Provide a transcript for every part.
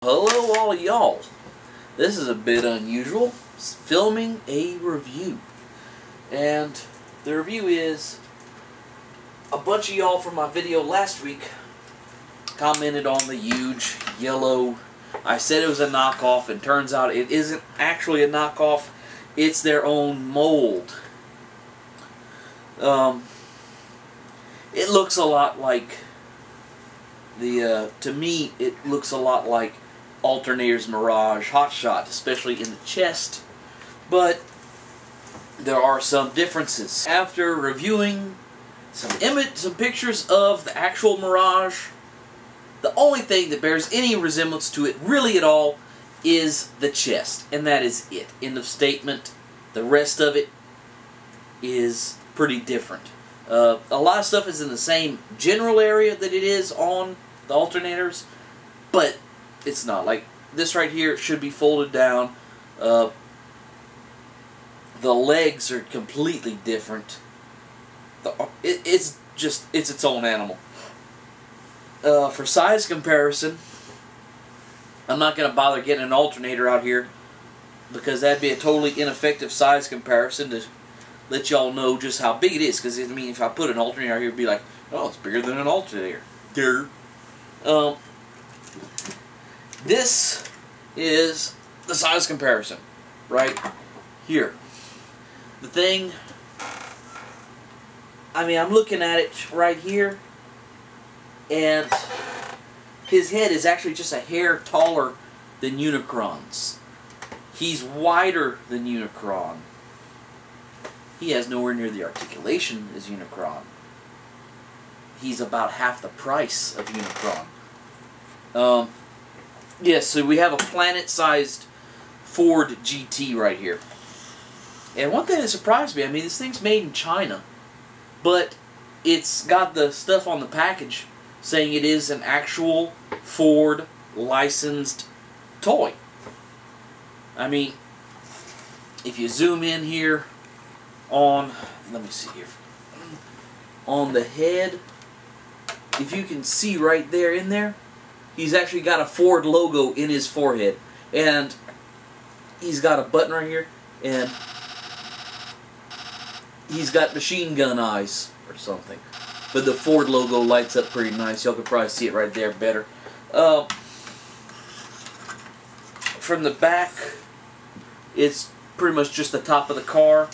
Hello all of y'all. This is a bit unusual. Filming a review. And the review is a bunch of y'all from my video last week commented on the huge yellow. I said it was a knockoff, and turns out it isn't actually a knockoff. It's their own mold. It looks a lot like to me it looks a lot like Alternator's Mirage Hotshot, especially in the chest, but there are some differences. After reviewing some pictures of the actual Mirage, the only thing that bears any resemblance to it really at all is the chest, and that is it. End of statement. The rest of it is pretty different. A lot of stuff is in the same general area that it is on the alternators, but it's not. Like this right here, it should be folded down. The legs are completely different. It's its own animal. For size comparison, I'm not going to bother getting an alternator out here because that'd be a totally ineffective size comparison to let y'all know just how big it is. Because I mean, if I put an alternator out here, it'd be like, oh, it's bigger than an alternator. This is the size comparison right here. The thing, I mean, I'm looking at it right here, and his head is actually just a hair taller than Unicron's. He's wider than Unicron. He has nowhere near the articulation as Unicron. He's about half the price of Unicron. Yes, so we have a planet-sized Ford GT right here. And one thing that surprised me, I mean, this thing's made in China, but it's got the stuff on the package saying it is an actual Ford licensed toy. I mean, if you zoom in here on, let me see here, on the head, if you can see right there in there, he's actually got a Ford logo in his forehead, and he's got a button right here, and he's got machine gun eyes or something. But the Ford logo lights up pretty nice. Y'all could probably see it right there better. From the back, it's pretty much just the top of the car.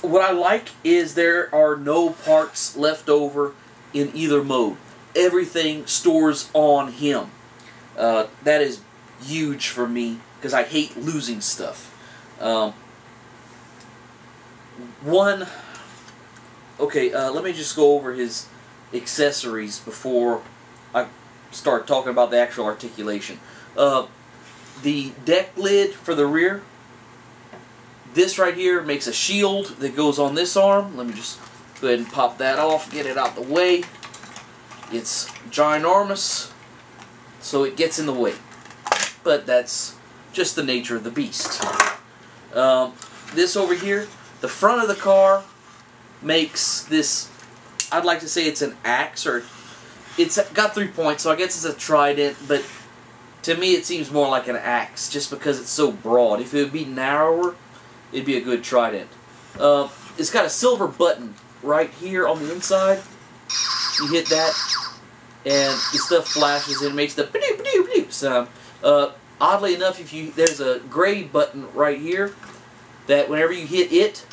What I like is there are no parts left over in either mode. Everything stores on him. That is huge for me because I hate losing stuff. Let me just go over his accessories before I start talking about the actual articulation. The deck lid for the rear, this right here makes a shield that goes on this arm. Let me just go ahead and pop that off, get it out the way. It's ginormous, so it gets in the way. But that's just the nature of the beast. This over here, the front of the car makes this, I'd like to say it's an axe, or it's got 3 points, so I guess it's a trident, but to me it seems more like an axe, just because it's so broad. If it would be narrower, it'd be a good trident. It's got a silver button right here on the inside. You hit that, and the stuff flashes and it makes the ba-doop-ba-doop-ba-doop sound. Oddly enough, there's a gray button right here that whenever you hit it,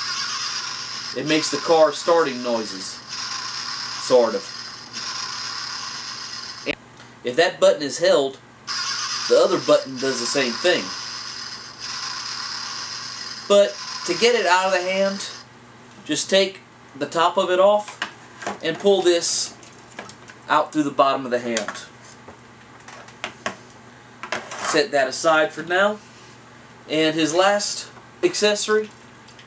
it makes the car starting noises, sort of. And if that button is held, the other button does the same thing. But to get it out of the hand, just take the top of it off and pull this out through the bottom of the hand. Set that aside for now. And his last accessory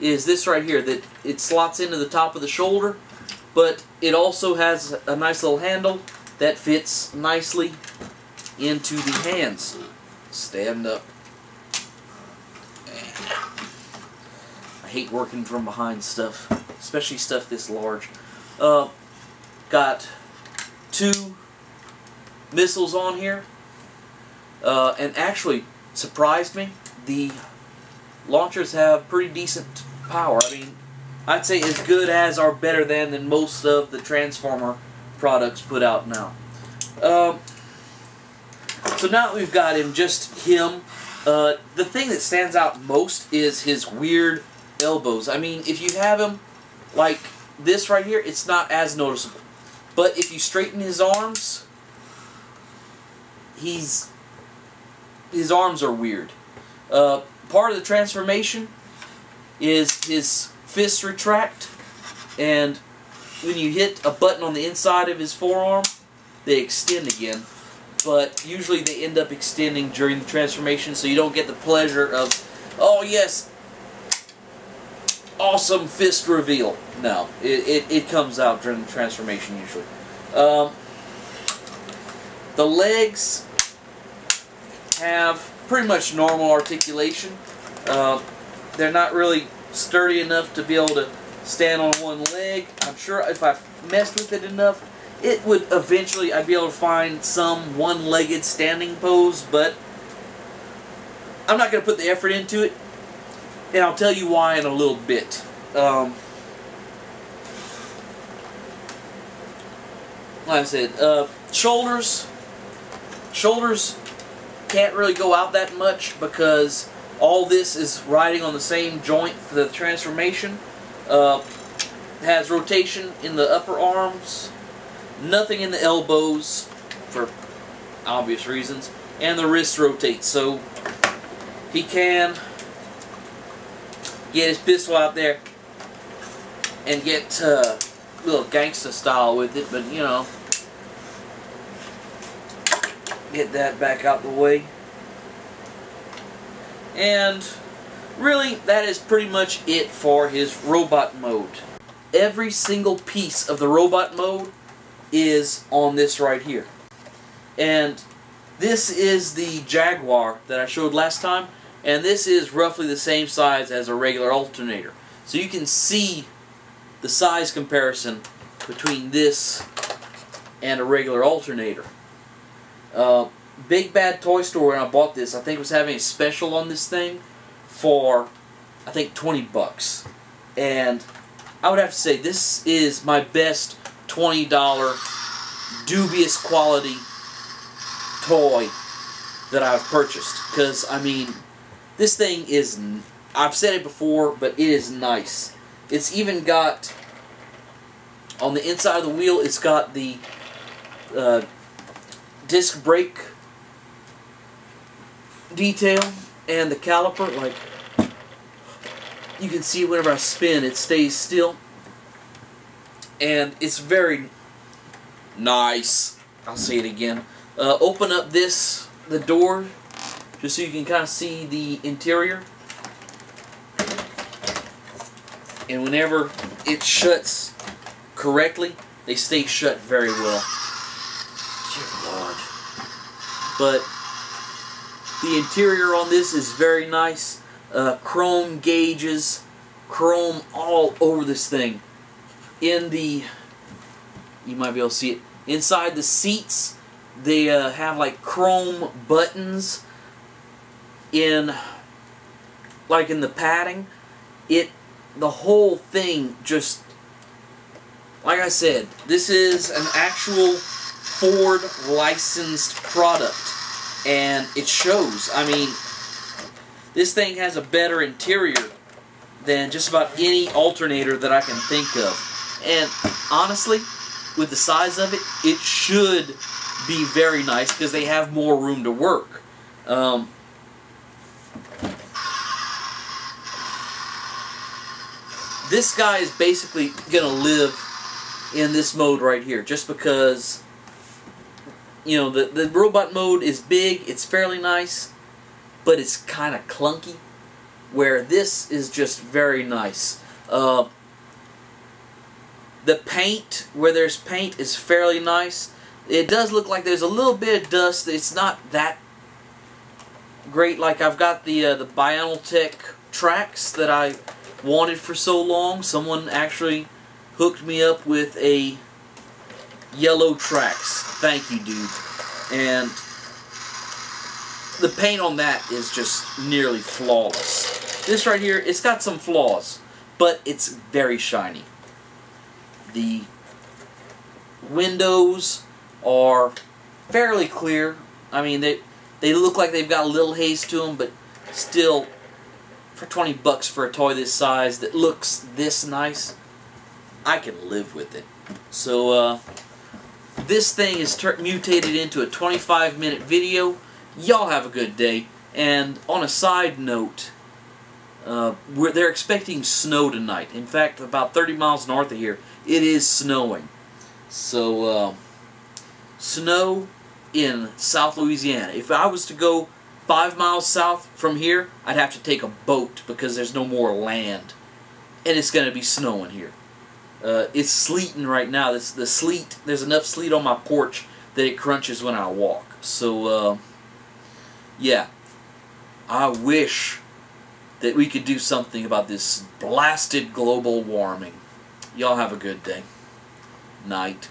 is this right here, that it slots into the top of the shoulder, but it also has a nice little handle that fits nicely into the hands. Stand up. I hate working from behind stuff, especially stuff this large. Got 2 missiles on here. And actually, surprised me, the launchers have pretty decent power. I mean, I'd say as good as or better than most of the Transformer products put out now. So now that we've got him, just him, the thing that stands out most is his weird elbows. I mean, if you have him like this right here, it's not as noticeable. But if you straighten his arms, his arms are weird. Part of the transformation is his fists retract, and when you hit a button on the inside of his forearm, they extend again. But usually they end up extending during the transformation, so you don't get the pleasure of, oh yes, awesome fist reveal. No, it comes out during the transformation usually. The legs have pretty much normal articulation. They're not really sturdy enough to be able to stand on one leg. I'm sure if I messed with it enough, it would eventually, I'd be able to find some one-legged standing pose, but I'm not going to put the effort into it, and I'll tell you why in a little bit. Like I said, shoulders can't really go out that much because all this is riding on the same joint for the transformation. Has rotation in the upper arms, nothing in the elbows for obvious reasons, and the wrists rotate, so he can get his pistol out there and get a little gangsta style with it, but you know, get that back out the way. And really, that is pretty much it for his robot mode. Every single piece of the robot mode is on this right here. And this is the Jaguar that I showed last time, and this is roughly the same size as a regular alternator. So you can see the size comparison between this and a regular alternator. Big Bad Toy Store, when I bought this, I think was having a special on this thing for, I think, 20 bucks. And I would have to say this is my best $20 dubious quality toy that I've purchased. Because, I mean, this thing is, I've said it before, but it is nice. It's even got, on the inside of the wheel, it's got the disc brake detail and the caliper. Like, you can see whenever I spin, it stays still. And it's very nice. I'll say it again. Open up the door, just so you can kind of see the interior. And whenever it shuts correctly, they stay shut very well. Dear Lord. But the interior on this is very nice. Chrome gauges, chrome all over this thing. In the, you might be able to see it, inside the seats, they have like chrome buttons in, like in the padding. The whole thing just, like I said, this is an actual Ford licensed product, and it shows. I mean, this thing has a better interior than just about any alternator that I can think of. And honestly, with the size of it, it should be very nice because they have more room to work. This guy is basically going to live in this mode right here just because, you know, the robot mode is big, it's fairly nice, but it's kind of clunky, where this is just very nice. The paint, where there's paint, is fairly nice. It does look like there's a little bit of dust. It's not that great. Like, I've got the Bioneltech tracks that I wanted for so long. Someone actually hooked me up with a yellow tracks. Thank you, dude. And the paint on that is just nearly flawless. This right here, it's got some flaws, but it's very shiny. The windows are fairly clear. I mean, they look like they've got a little haze to them, but still, for 20 bucks for a toy this size that looks this nice, I can live with it. So, this thing is mutated into a 25-minute video. Y'all have a good day. And on a side note, they're expecting snow tonight. In fact, about 30 miles north of here, it is snowing. So, snow in South Louisiana. If I was to go 5 miles south from here, I'd have to take a boat because there's no more land. And it's going to be snowing here. It's sleeting right now. The sleet, there's enough sleet on my porch that it crunches when I walk. So, yeah. I wish that we could do something about this blasted global warming. Y'all have a good day. Night.